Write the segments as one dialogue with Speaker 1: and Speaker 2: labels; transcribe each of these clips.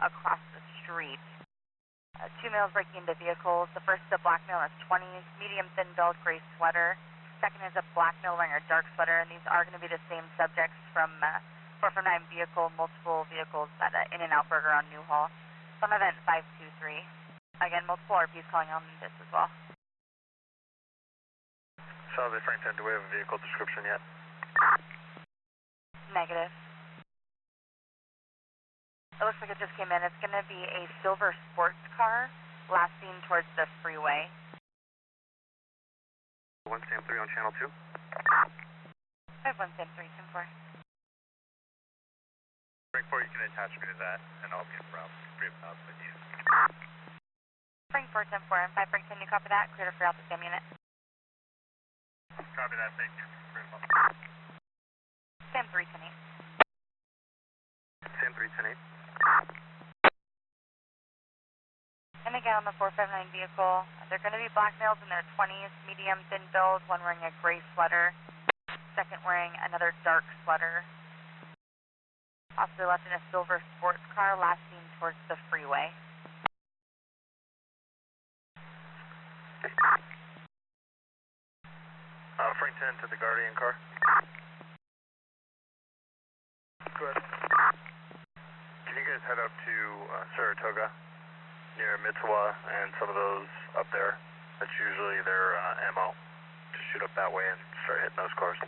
Speaker 1: across the street. Two males breaking into vehicles. The first is a black male in his 20s, medium thin build, gray sweater. Second is a black male wearing a dark sweater, and these are going to be the same subjects from 449 vehicle, multiple vehicles at In-N-Out Burger on Newhall. It's on event 523. Again, multiple RPs calling on this as well.
Speaker 2: South Frank 10, do we have a vehicle description yet?
Speaker 1: Negative. It looks like it just came in. It's going to be a silver sports car, last seen towards the freeway.
Speaker 2: 1 Sam 3 on channel 2.
Speaker 1: 5 1 Sam 3, Tim 4.
Speaker 2: Frank 4, you can attach me to that, and I'll be around 3 about with you.
Speaker 1: Frank 4, Tim 4, and 5 Frank 10, you copy that? Clear to free out the SAM unit.
Speaker 2: Copy that, thank you.
Speaker 1: SAM 3, 10 8.
Speaker 2: Sam 3, 10 8.
Speaker 1: And again, on the 459 vehicle, they're going to be black males in their 20s, medium, thin build, one wearing a gray sweater, second wearing another dark sweater. Possibly left in a silver sports car, last seen towards the freeway.
Speaker 2: Frank 10 to the Guardian car. Go ahead. Can you guys head up to Saratoga, near Mitsuwa, and some of those up there? That's usually their MO. Just shoot up that way and start hitting those cars.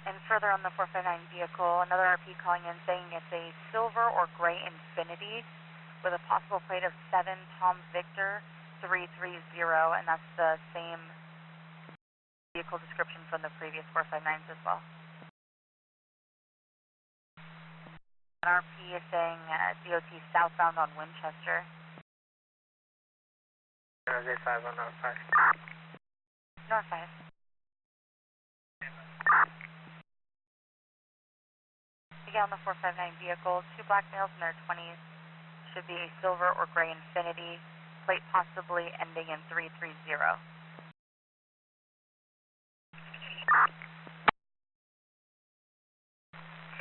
Speaker 1: And further on the 459 vehicle, another RP calling in saying it's a silver or gray Infiniti with a possible plate of 7 Tom Victor 330, and that's the same vehicle description from the previous 459s as well. An RP is saying DOT southbound on Winchester.
Speaker 2: 5 on North 5.
Speaker 1: North 5. Again, on the 459 vehicle, 2 black males in their 20s, should be a silver or gray Infiniti, plate possibly ending in 330.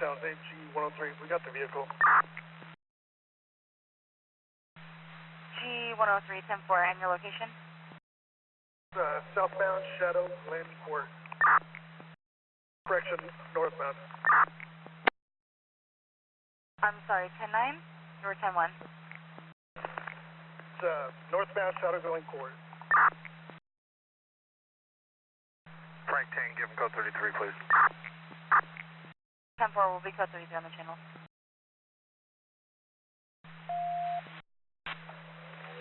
Speaker 3: South AG 103, we got the vehicle.
Speaker 1: G103, 10-4, and your location?
Speaker 3: Southbound Shadow Landing Court. Correction, northbound.
Speaker 1: I'm sorry, 10-9 or 10-1?
Speaker 3: Northbound Shadow Landing Court.
Speaker 2: Frank 10, give him code 33, please.
Speaker 1: 10-4 will be code 33 on the channel.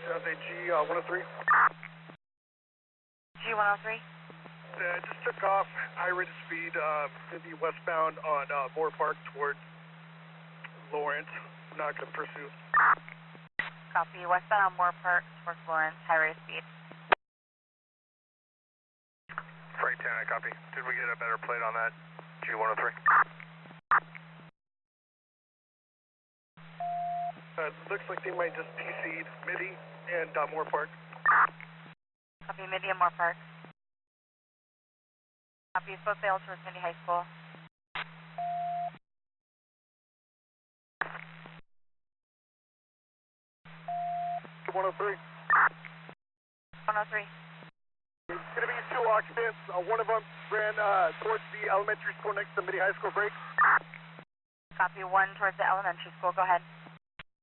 Speaker 3: South AG 103.
Speaker 1: G103?
Speaker 3: Just took off, high rate of speed, going to be westbound on Moore Park towards Lawrence. Not going to pursue.
Speaker 1: Copy, westbound on Moore Park towards Lawrence, high rate of speed.
Speaker 2: Frank 10, I copy. Did we get a better plate on that G103?
Speaker 3: Looks like they might just TC'd Midi and Moore Park.
Speaker 1: Copy, Midi and Moore Park. Copy, both failed towards Midi High School.
Speaker 3: Two 103.
Speaker 1: 103.
Speaker 3: It's going to be 2 occupants. One of them ran towards the elementary school next to Midi High School break.
Speaker 1: Copy, 1 towards the elementary school. Go ahead.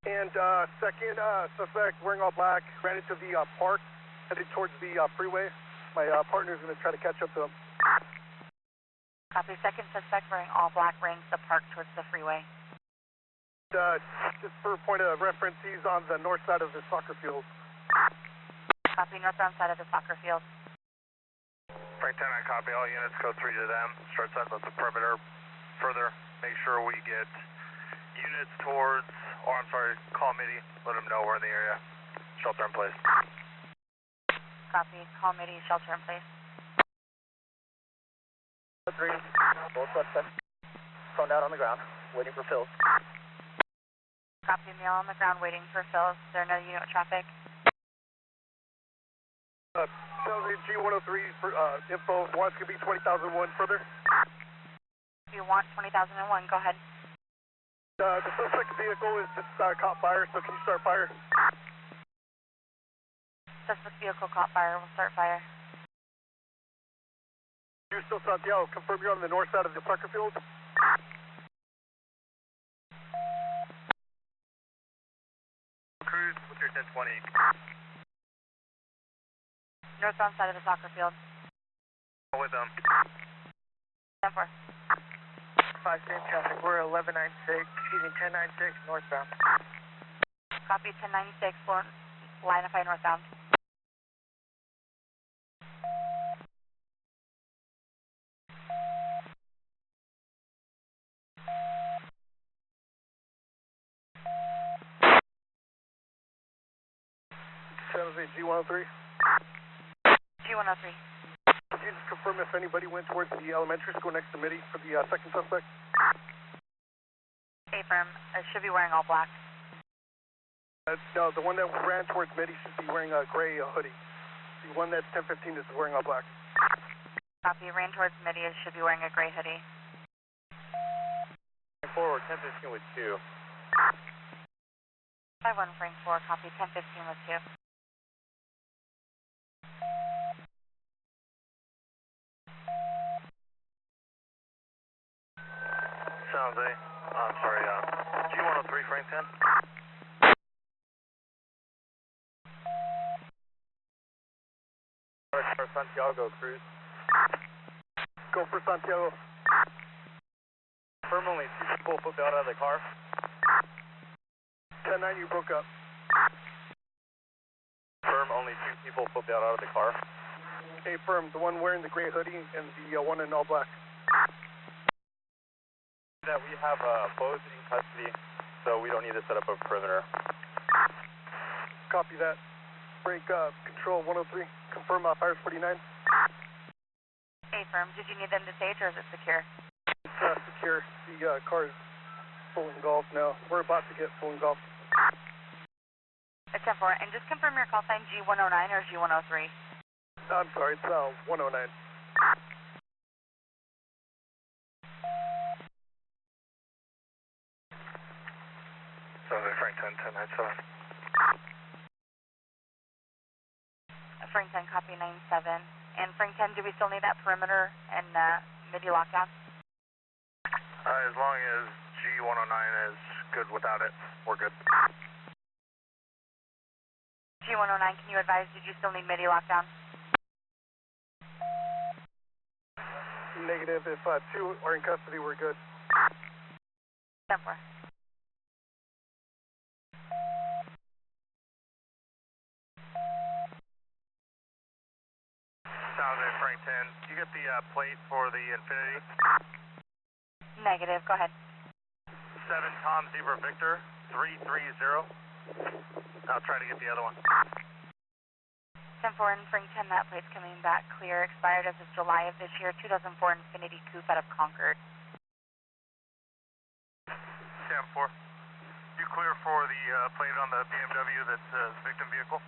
Speaker 3: And second suspect wearing all black ran into the park, headed towards the freeway. My partner's going to try to catch up to him.
Speaker 1: Copy, second suspect wearing all black ran into the park towards the freeway.
Speaker 3: Just for a point of reference, he's on the north side of the soccer field.
Speaker 1: Copy, northbound side of the soccer field.
Speaker 2: Frank 10, I copy. All units code 3 to them. Start setting up the perimeter further. Make sure we get units towards, or I'm sorry, call Midi. Let them know we're in the area. Shelter in place.
Speaker 1: Copy, call Midi, shelter in place.
Speaker 4: 3, both suspects prone out on the ground, waiting for fills.
Speaker 1: Copy, male on the ground waiting for fills. Is there no unit with traffic?
Speaker 3: G103 for info, wants to be 20,001 further.
Speaker 1: If you want 20,001, go ahead.
Speaker 3: The suspect vehicle is just caught fire, so can you start fire?
Speaker 1: Suspect vehicle caught fire. We'll start fire.
Speaker 3: You're still Santiago. Confirm you're on the north side of the soccer field.
Speaker 2: Cruise, what's your 1020?
Speaker 1: Northbound side of the soccer field.
Speaker 2: With them.
Speaker 1: 10-4.
Speaker 4: 5 same traffic. We're 1196, excuse me, 1096 northbound.
Speaker 1: Copy 1096. Line of fire northbound.
Speaker 3: San Jose G103.
Speaker 1: G103.
Speaker 3: Could you just confirm if anybody went towards the elementary school next to Mitty for the second suspect?
Speaker 1: Affirm. Should be wearing all black.
Speaker 3: No, the one that ran towards Mitty should be wearing a gray hoodie. The one that's 1015 is wearing all black.
Speaker 1: Copy. Ran towards Mitty. Should be wearing a gray hoodie.
Speaker 2: Forward, 1015 with 2.
Speaker 1: 51 Frank 4. Copy. 1015 with 2.
Speaker 2: San Jose, I'm sorry, G103, Frank 10. Santiago, Cruz.
Speaker 3: Go for Santiago.
Speaker 2: Confirm only 2 people flipped out of the car.
Speaker 3: 10-9, you broke up.
Speaker 2: Confirm only 2 people flipped out of the car.
Speaker 3: Hey, firm, the one wearing the gray hoodie and the one in all black.
Speaker 2: That we have both in custody, so we don't need to set up a perimeter.
Speaker 3: Copy that. Break control 103. Confirm fires 49.
Speaker 1: Affirm. Did you need them to stage or is it secure?
Speaker 3: It's secure. The car is full engulfed now. We're about to get full engulfed.
Speaker 1: It's 10-4. And just confirm your call sign G109 or G103.
Speaker 3: I'm sorry, it's 109.
Speaker 2: So Frank 10, 1097.
Speaker 1: Frank 10, copy 97. And Frank 10, do we still need that perimeter and MIDI lockdown?
Speaker 2: As long as G109 is good without it, we're good.
Speaker 1: G109, can you advise, did you still need MIDI lockdown?
Speaker 3: Negative. If 2 are in custody, we're good.
Speaker 1: 10-4.
Speaker 2: San Jose, Frank 10. You get the plate for the Infinity?
Speaker 1: Negative, go ahead.
Speaker 2: 7 Tom Zebra Victor 330. I'll try to get the other one.
Speaker 1: 10-4 and Frank 10, that plate's coming back clear. Expired as of July of this year, 2004 Infinity Coupe out of Concord.
Speaker 2: 10-4. You clear for the plate on the BMW that's victim vehicle?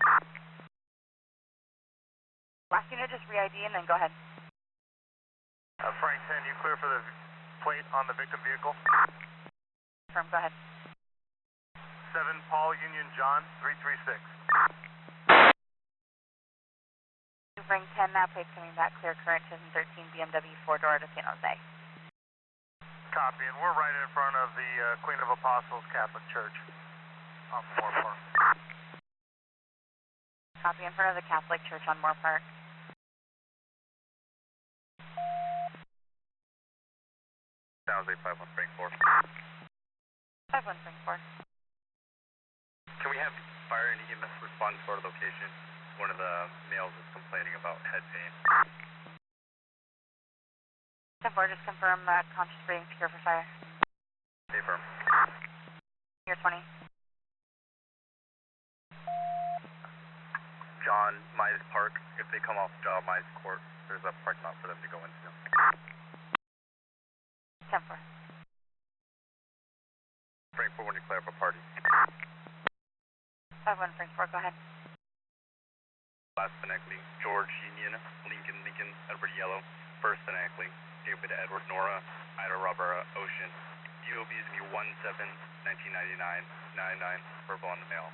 Speaker 1: Last unit, just re-ID and then go ahead.
Speaker 2: Frank 10, you clear for the plate on the victim vehicle?
Speaker 1: Firm, go ahead.
Speaker 2: 7 Paul Union John 336.
Speaker 1: Frank 10, that plate's coming back clear. Current 2013 BMW 4-door to San Jose.
Speaker 2: Copy, and we're right in front of the Queen of Apostles Catholic Church on Moore Park.
Speaker 1: Copy, in front of the Catholic Church on Moore Park.
Speaker 2: San Jose 51 Frank 4.
Speaker 1: 51 Frank 4.
Speaker 2: Can we have fire and EMS respond to our location? One of the males is complaining about head pain.
Speaker 1: 10-4, just confirm conscious breathing secure for fire.
Speaker 2: Stay firm.
Speaker 1: Year 20.
Speaker 2: John, Mize Park, if they come off Mize Court, there's a parking lot for them to go into.
Speaker 1: 10-4.
Speaker 2: Frank 4 when you clear up a party.
Speaker 1: 51 Frank 4, go ahead.
Speaker 2: Last Beneckley, George Union, Lincoln, Edward Yellow, First Beneckley, David Edward Nora, Ida Roberta, Ocean, UOB is going to be 17-1999-99, verbal on the mail.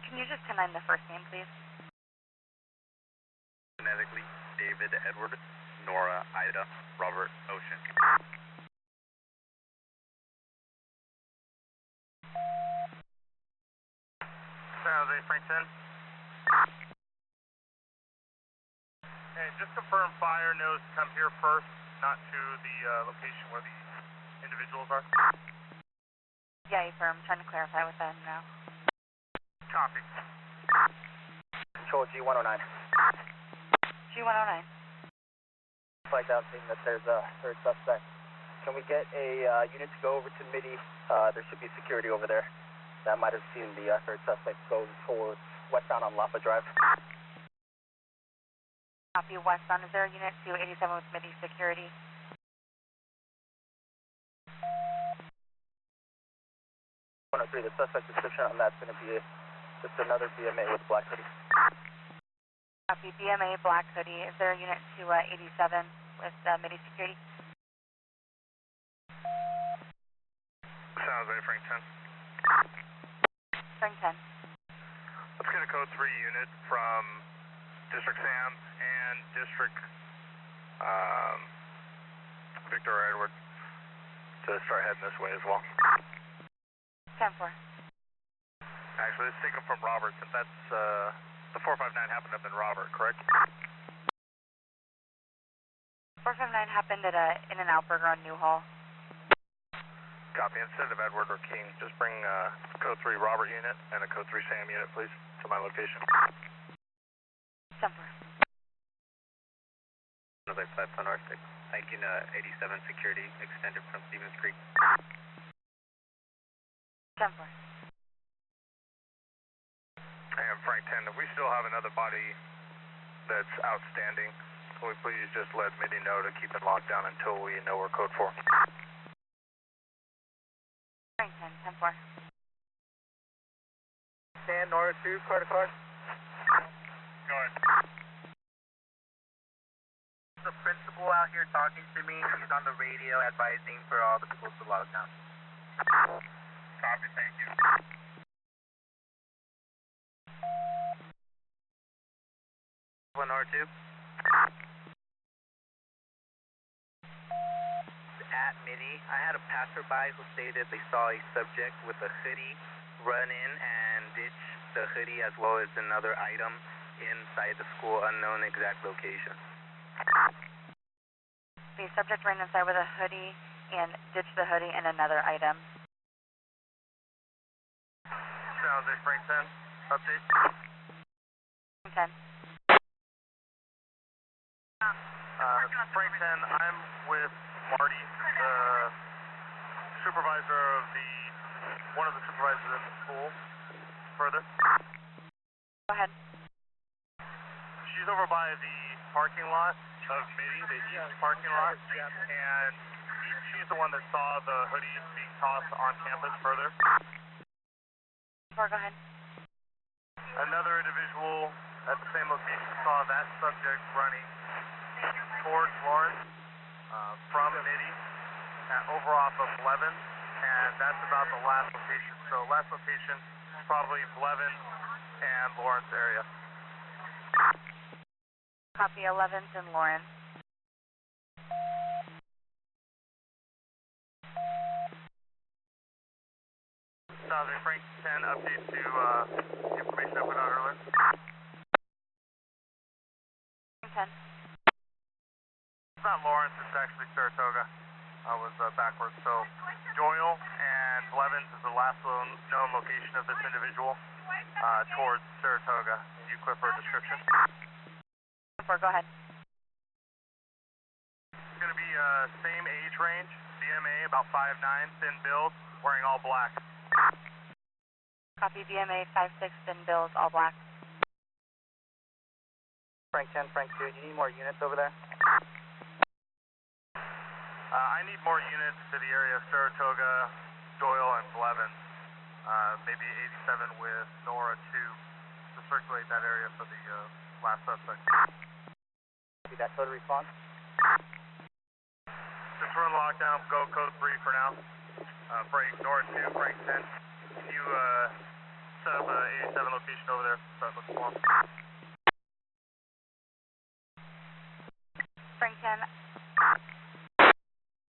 Speaker 1: Can you just 10-9 the first name, please?
Speaker 2: Phonetically, David, Edward, Nora, Ida, Robert, Ocean. San Jose, Frank 10.
Speaker 3: And just confirm fire knows to come here first, not to the location where the individuals are.
Speaker 1: Yeah, affirm. I'm trying to clarify with them now.
Speaker 3: Copy.
Speaker 4: Control G109.
Speaker 1: G109.
Speaker 4: Flag down, seeing that there's a third suspect. Can we get a unit to go over to MIDI? There should be security over there. That might have seen the third suspect go towards westbound on Lapa Drive.
Speaker 1: Copy westbound. Is there a unit to 87 with MIDI security?
Speaker 4: The suspect description on that's going to be just another BMA with black hoodie.
Speaker 1: Copy BMA black hoodie. Is there a unit to 87 with MIDI security?
Speaker 2: San Jose, Frank 10.
Speaker 1: Frank 10.
Speaker 2: Let's get a code 3 unit from District Sam and District Victor or Edward to start heading this way as well.
Speaker 1: 10-4.
Speaker 2: Actually, let's take them from Robert, since that's the 459 happened to have been Robert, correct?
Speaker 1: 459 happened at In-N-Out Burger on Newhall.
Speaker 2: Copy. Instead of Edward or King, just bring code 3 Robert unit and a code 3 Sam unit, please, to my location.
Speaker 1: 10-4.
Speaker 2: Jose, 5 on R6. Thanking 87 security extended from Stevens Creek.
Speaker 1: 10-4.
Speaker 2: And Frank 10, we still have another body that's outstanding. Can we please just let MIDI know to keep it locked down until we know we're code 4?
Speaker 1: Frank 10, 10-4.
Speaker 4: Stan, Nora 2, car to car.
Speaker 2: Go ahead.
Speaker 5: The principal out here talking to me. He's on the radio advising for all the people to log down.
Speaker 2: Copy, thank you.
Speaker 5: One R2. At MIDI, I had a passerby who stated they saw a subject with a hoodie run in and ditch the hoodie as well as another item inside the school, unknown exact location.
Speaker 1: The subject ran inside with a hoodie and ditched the hoodie and another item.
Speaker 2: San Jose, Frank 10, update.
Speaker 1: Frank 10.
Speaker 2: Frank 10, I'm with Marty, the supervisor of one of the supervisors at the school. Further.
Speaker 1: Go ahead.
Speaker 2: She's over by the parking lot of MIDI, the east parking lot, and she's the one that saw the hoodie being tossed on campus further.
Speaker 1: 4, go ahead.
Speaker 2: Another individual at the same location saw that subject running towards Lawrence from MIDI over off of Blevins, and that's about the last location. So last location is probably Blevins and Lawrence area.
Speaker 1: Copy 11th and Lawrence.
Speaker 2: San Jose, Frank 10, update to the information I put out earlier.
Speaker 1: Frank 10.
Speaker 2: It's not Lawrence, it's actually Saratoga. I was backwards. So Doyle and Blevins is the last known location of this individual towards Saratoga. You clip for a description.
Speaker 1: 4, go ahead.
Speaker 2: It's going to be same age range, BMA about 5'9", thin build, wearing all black.
Speaker 1: Copy BMA 5'6", thin bills, all black.
Speaker 4: Frank 10, Frank 2, do you need more units over there?
Speaker 2: I need more units to the area of Saratoga, Doyle, and Blevins. Maybe 87 with Nora 2 to circulate that area for the last suspect.
Speaker 4: Be that code response?
Speaker 2: Should Units we're on lockdown, go code 3 for now. Frank, North 2, Frank 10. Can you set up a 87 location over there? Start looking for him.
Speaker 1: Frank 10.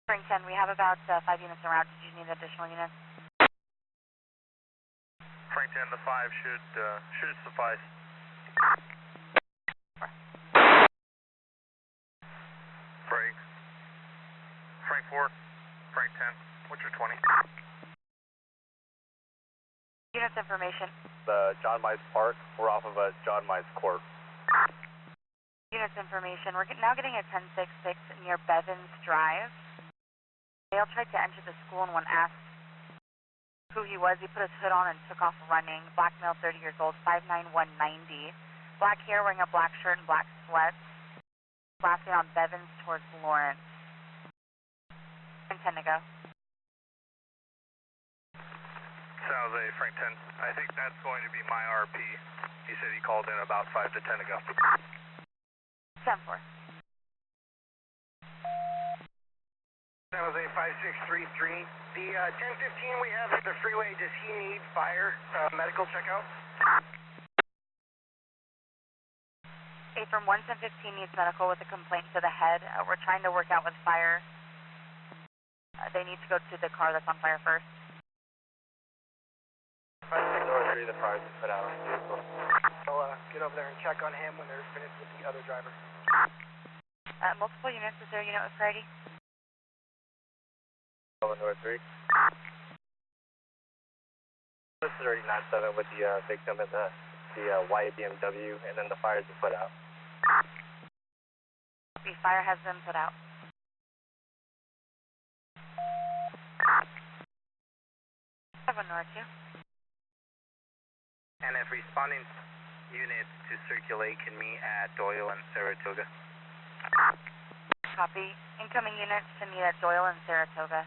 Speaker 1: Frank 10, we have about 5 units en route. Did you need additional units?
Speaker 2: Frank 10, the 5 should suffice. Frank 4, Frank 10, what's your 20?
Speaker 1: Units information.
Speaker 2: John Mize Park, we're off of John Mize Court.
Speaker 1: Units information. We're now getting a 1066 near Bevins Drive. Dale tried to enter the school and when asked who he was, he put his hood on and took off running. Black male, 30 years old, 5'9", 190. Black hair, wearing a black shirt and black sweats. Blasting on Bevins towards Lawrence. Frank 10 to go.
Speaker 2: Sounds a Frank 10. I think that's going to be my RP. He said he called in about 5 to 10 ago.
Speaker 1: 10-4.
Speaker 3: That was a 5633. The 1015 we have at the freeway, does he need fire medical checkout?
Speaker 1: A from 11015 needs medical with a complaint to the head. We're trying to work out with fire. They need to go to the car that's on fire first.
Speaker 4: 5603, the fire's put out.
Speaker 3: I'll get over there and check on him when they're finished with the other driver.
Speaker 1: Multiple units. Is there a unit with priority?
Speaker 4: North 3. This is already 97 with the victim and the white BMW, and then the fire's been put out.
Speaker 1: The fire has been put out. North 2.
Speaker 5: And if responding units to circulate can meet at Doyle and Saratoga.
Speaker 1: Copy. Incoming units to meet at Doyle and Saratoga.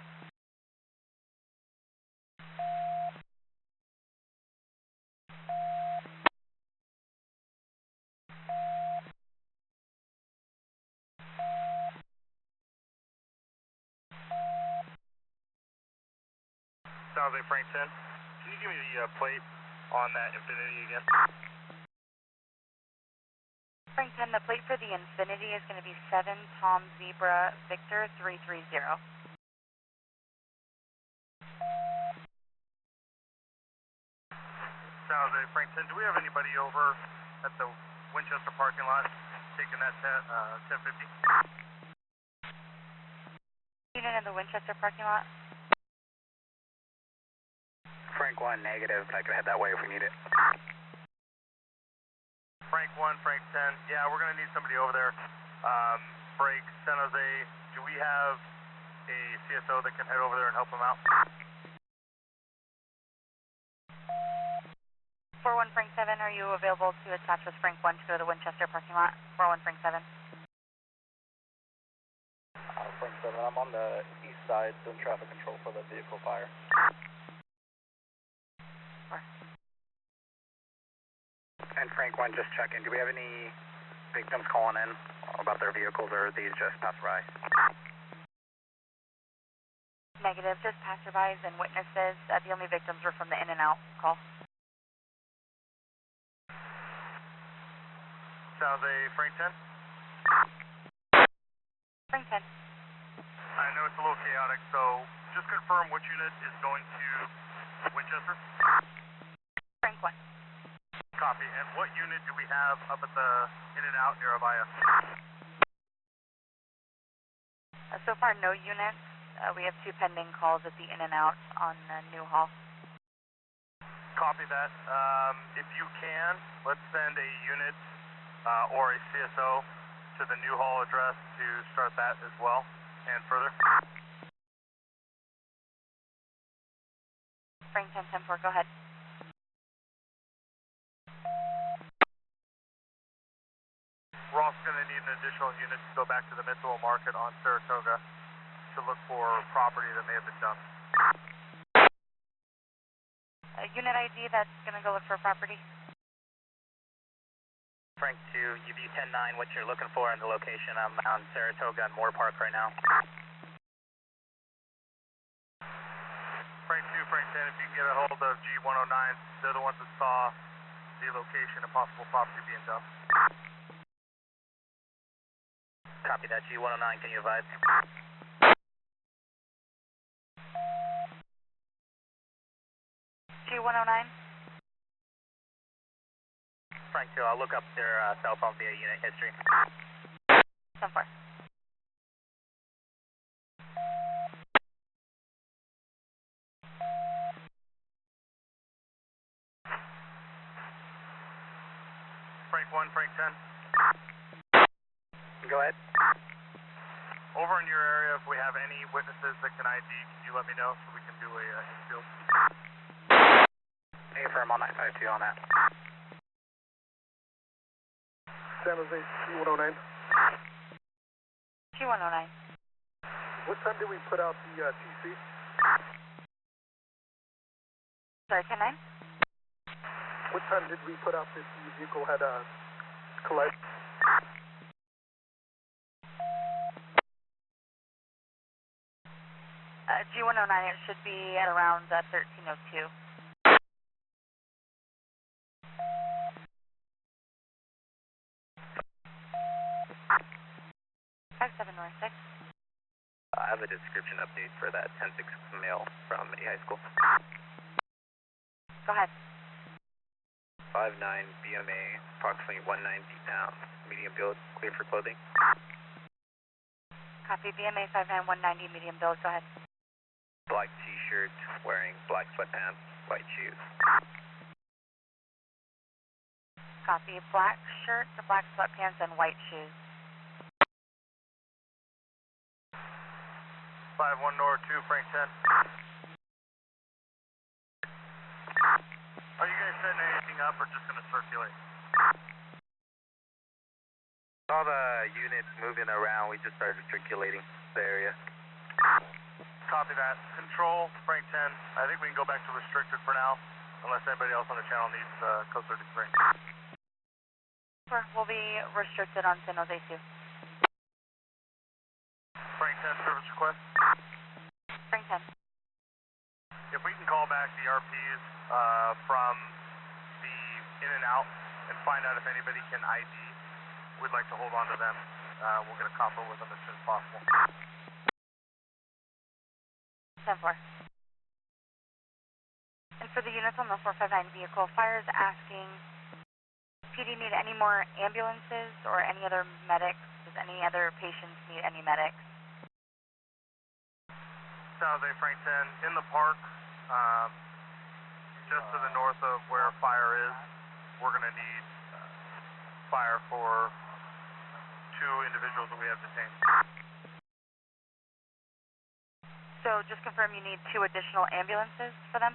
Speaker 2: Sounds like Frank 10. Can you give me the plate on that Infinity again?
Speaker 1: Frank 10, the plate for the Infinity is going to be 7 Tom Zebra Victor 330.
Speaker 2: Sounds like Frank 10. Do we have anybody over at the Winchester parking lot taking that 1050?
Speaker 1: Unit in the Winchester parking lot.
Speaker 5: Frank 1, negative, but I can head that way if we need it.
Speaker 2: Frank 1, Frank 10. Yeah, we're going to need somebody over there. Break, San Jose. Do we have a CSO that can head over there and help them out?
Speaker 1: 41 Frank 7, are you available to attach with Frank 1 to go to the Winchester parking lot? 41 Frank 7.
Speaker 4: Frank 7, I'm on the east side doing traffic control for the vehicle fire.
Speaker 5: And Frank 1, just checking. Do we have any victims calling in about their vehicles, or are these just passerby?
Speaker 1: Negative, just passerbys and witnesses. The only victims were from the in and out call.
Speaker 2: Sounds a Frank 10.
Speaker 1: Frank 10.
Speaker 2: I know it's a little chaotic, so just confirm which unit is going to Winchester.
Speaker 1: Frank 1.
Speaker 2: Copy. And what unit do we have up at the in and out near Avaya?
Speaker 1: So far, no units. We have 2 pending calls at the in and out on New Hall.
Speaker 2: Copy that. If you can, let's send a unit or a CSO to the New Hall address to start that as well and further.
Speaker 1: Frank 10, 10-4, go ahead.
Speaker 2: We're also going to need an additional unit to go back to the Mitchell Market on Saratoga to look for property that may have been dumped.
Speaker 1: Unit ID that's going to go look for property.
Speaker 5: Frank 2, UV 10-9, what you're looking for in the location. I'm on Saratoga and Moore Park right now.
Speaker 2: Frank 2, Frank 10, if you can get a hold of G109, they're the ones that saw the location of possible property being dumped.
Speaker 5: Copy that, G109, can you advise?
Speaker 1: G109.
Speaker 5: Frank 2, I'll look up their cell phone via unit history.
Speaker 1: 10-4.
Speaker 2: Frank 1, Frank 10.
Speaker 5: Go ahead.
Speaker 2: Over in your area, if we have any witnesses that can ID, can you let me know so we can do a infield?
Speaker 5: Hey, firm on 952 on that.
Speaker 3: San Jose, G109.
Speaker 1: G109.
Speaker 3: What time did we put out the TC?
Speaker 1: Sorry, 10-9?
Speaker 3: What time did we put out that the vehicle had collided?
Speaker 1: G109, it should be at around 13:02. North 6.
Speaker 5: I have a description update for that 10-6 male from Midi High School.
Speaker 1: Go ahead.
Speaker 5: 5'9", BMA, approximately 190 pounds, medium build, clear for clothing.
Speaker 1: Copy, BMA 5'9", 190, medium build, go ahead.
Speaker 5: Black t-shirt, wearing black sweatpants, white shoes.
Speaker 1: Copy, black shirt, black sweatpants, and white shoes.
Speaker 2: 51 North 2, Frank 10. Are you guys setting anything up or just going to circulate?
Speaker 5: All the units moving around, we just started circulating the area.
Speaker 2: Copy that. Control, Frank 10. I think we can go back to restricted for now, unless anybody else on the channel needs code 33.
Speaker 1: We'll be restricted on San Jose 2.
Speaker 2: Frank 10, service request.
Speaker 1: Frank 10.
Speaker 2: If we can call back the RPs from the in and out and find out if anybody can ID, we'd like to hold on to them. We'll get a copper with them as soon as possible.
Speaker 1: 10-4. And for the units on the 459 vehicle, fire is asking, PD need any more ambulances or any other medics? Does any other patients need any medics?
Speaker 2: San Jose, Frank 10, in the park, just to the north of where fire is, we're going to need fire for 2 individuals that we have detained.
Speaker 1: So just confirm you need 2 additional ambulances for them?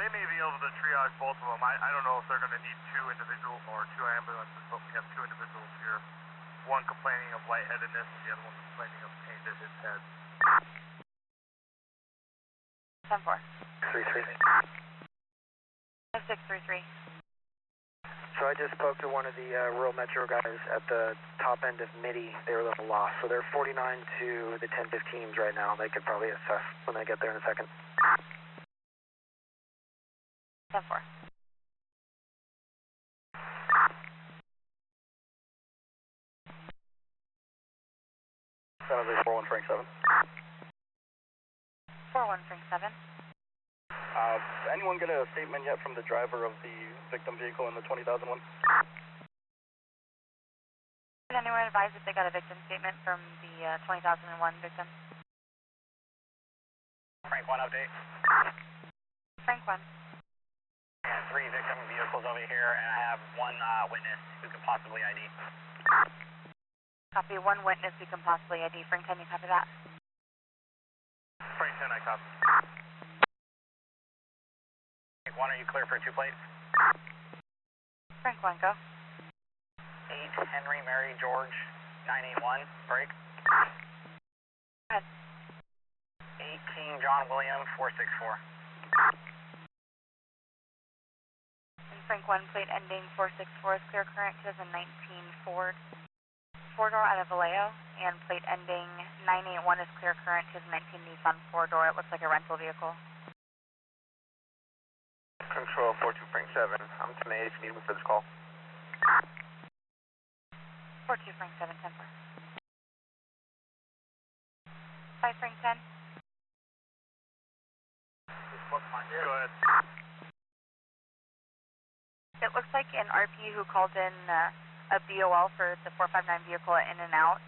Speaker 2: They may be able to triage both of them. I don't know if they're going to need 2 individuals or 2 ambulances, but we have 2 individuals here. One complaining of lightheadedness, the other one complaining of pain to his head.
Speaker 1: 10-4.
Speaker 5: 33.
Speaker 1: 633.
Speaker 6: So I just spoke to one of the rural metro guys at the top end of Midi. They were a little lost. So they're 49 to the 1015s right now. They could probably assess when they get there in a second.
Speaker 1: 10-4.
Speaker 2: San Jose 41 Frank 7.
Speaker 1: 41 Frank 7.
Speaker 2: Anyone get a statement yet from the driver of the victim vehicle in the 20,001?
Speaker 1: Did anyone advise if they got a victim statement from the 20,001 victim?
Speaker 5: Frank 1 update.
Speaker 1: Frank 1.
Speaker 5: 3 victim vehicles over here, and I have 1 witness who could possibly ID.
Speaker 1: Copy, 1 witness who can possibly ID. Frank 10, you copy that?
Speaker 2: Frank 10, I copy.
Speaker 5: Frank 1, are you clear for 2 plates?
Speaker 1: Frank 1, go.
Speaker 5: 8 Henry Mary George 981, break.
Speaker 1: Go ahead.
Speaker 5: 8 King John William 464.
Speaker 1: And Frank 1, plate ending 464 is clear current 2019 Ford. 4-door out of Vallejo, and plate ending 981 is clear current, his 19 Nissan 4-door. It looks like a rental vehicle.
Speaker 2: Control 42 Frank 7. I'm 10-8 if you need me for this call.
Speaker 1: 42 Frank 7, 10 4. 5 Frank 10.
Speaker 2: Go ahead.
Speaker 1: It looks like an RP who called in a BOL for the 459 vehicle in and out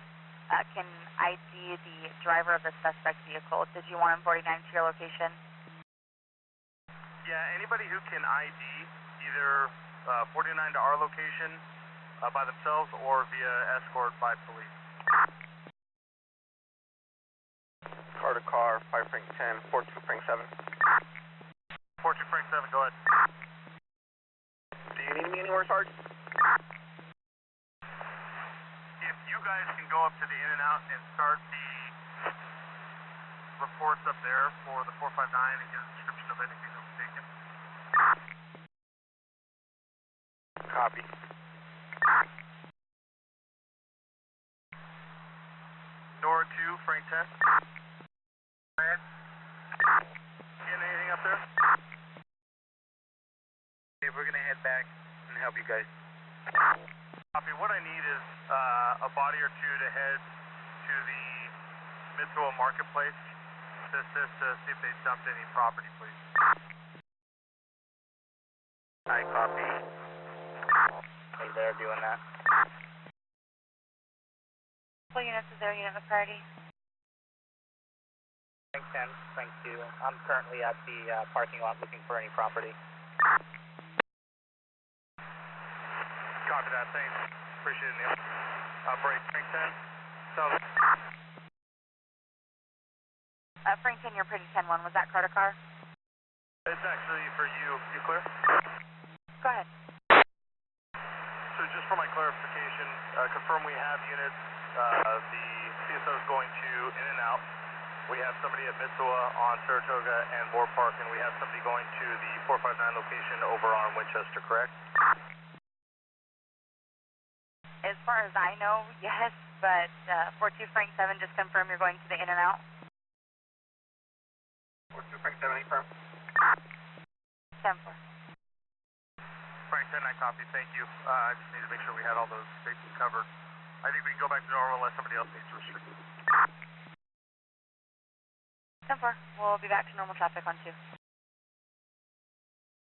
Speaker 1: can ID the driver of the suspect vehicle. Did you want him 49 to your location?
Speaker 2: Yeah, anybody who can ID either 49 to our location by themselves or via escort by police. Car to car, 5 Frank 10, 42 Frank 7. 42 Frank 7, go ahead. Do you need me anywhere, Sergeant? If you guys can go up to the in and out and start the reports up there for the 459 and get a description of anything that was taken. Copy. Nora 2, Frank 10. Go ahead. Getting anything up there?
Speaker 5: Okay, we're going to head back and help you guys.
Speaker 2: Copy. What I need is a body or two to head to the Mitsuo Marketplace to assist to see if they dumped any property, please.
Speaker 5: I copy. Hey, they're doing that.
Speaker 1: Full units is there, unit with priority.
Speaker 4: Frank 10, Frank 2. I'm currently at the parking lot looking for any property.
Speaker 2: Copy that. Thanks. Appreciate it, Neil. Break. Frank 10. South.
Speaker 1: Frank 10, you're pretty 10-1. Was that car to car?
Speaker 2: It's actually for you. You clear?
Speaker 1: Go ahead.
Speaker 2: So just for my clarification, confirm we have units. The CSO is going to in and out. We have somebody at Mitsuwa on Saratoga and Moore Park, and we have somebody going to the 459 location over on Winchester, correct?
Speaker 1: As far as I know, yes, but 42 Frank 7, just confirm you're going to the in and out.
Speaker 2: 42 Frank 7, confirm.
Speaker 1: 10-4.
Speaker 2: Frank 10, I copy. Thank you. I just need to make sure we had all those bases covered. I think we can go back to normal unless somebody else needs to restrict.
Speaker 1: 10-4. We'll be back to normal traffic on 2.